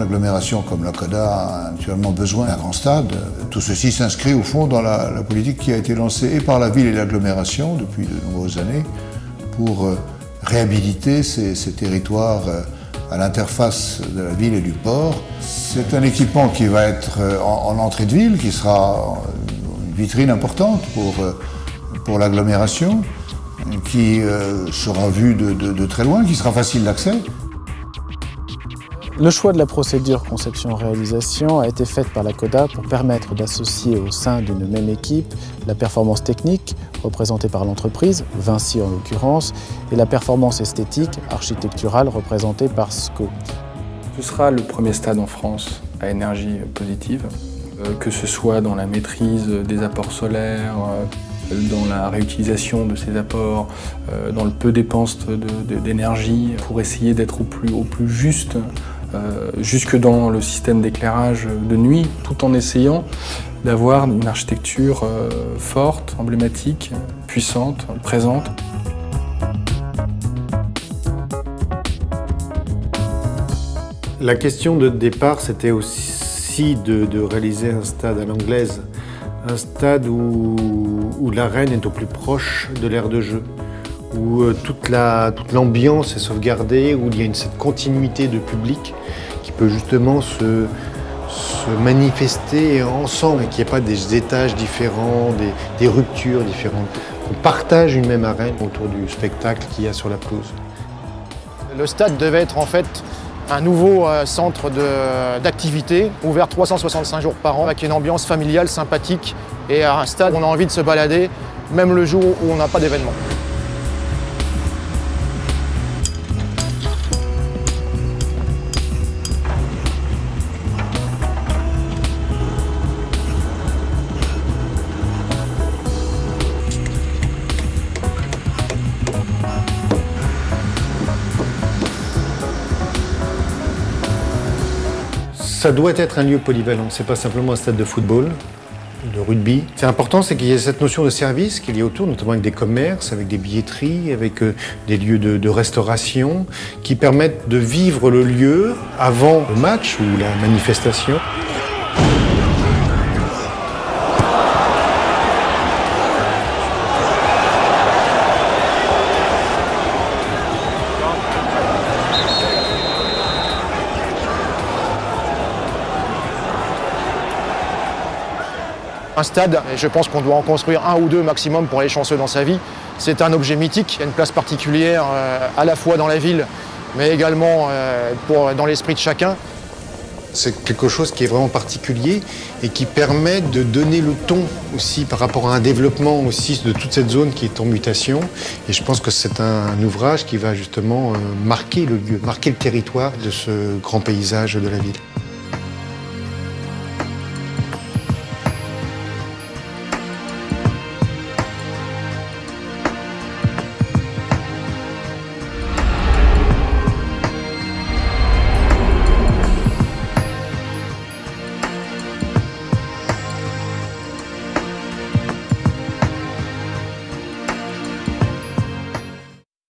agglomération comme la Coda a actuellement besoin d'un grand stade. Tout ceci s'inscrit au fond dans la politique qui a été lancée et par la ville et l'agglomération depuis de nombreuses années pour réhabiliter ces territoires à l'interface de la ville et du port. C'est un équipement qui va être en entrée de ville, qui sera une vitrine importante pour l'agglomération, qui sera vue de très loin, qui sera facile d'accès. Le choix de la procédure conception-réalisation a été faite par la Coda pour permettre d'associer au sein d'une même équipe la performance technique, représentée par l'entreprise, Vinci en l'occurrence, et la performance esthétique, architecturale, représentée par SCO. Ce sera le premier stade en France à énergie positive, que ce soit dans la maîtrise des apports solaires, dans la réutilisation de ces apports, dans le peu dépense d'énergie, pour essayer d'être au plus juste, jusque dans le système d'éclairage de nuit, tout en essayant d'avoir une architecture forte, emblématique, puissante, présente. La question de départ, c'était aussi de réaliser un stade à l'anglaise, un stade où l'arène est au plus proche de l'aire de jeu, où toute l'ambiance est sauvegardée, où il y a cette continuité de public qui peut justement se manifester ensemble et qu'il n'y ait pas des étages différents, des ruptures différentes. On partage une même arène autour du spectacle qu'il y a sur la pelouse. Le stade devait être en fait un nouveau centre d'activité, ouvert 365 jours par an, avec une ambiance familiale sympathique et un stade où on a envie de se balader, même le jour où on n'a pas d'événement. Ça doit être un lieu polyvalent, c'est pas simplement un stade de football, de rugby. C'est important, c'est qu'il y ait cette notion de service qu'il y a autour, notamment avec des commerces, avec des billetteries, avec des lieux de restauration, qui permettent de vivre le lieu avant le match ou la manifestation. Un stade, et je pense qu'on doit en construire un ou deux maximum pour aller chanceux dans sa vie, c'est un objet mythique. Il y a une place particulière à la fois dans la ville, mais également dans l'esprit de chacun. C'est quelque chose qui est vraiment particulier et qui permet de donner le ton aussi par rapport à un développement aussi de toute cette zone qui est en mutation. Et je pense que c'est un ouvrage qui va justement marquer le lieu, marquer le territoire de ce grand paysage de la ville.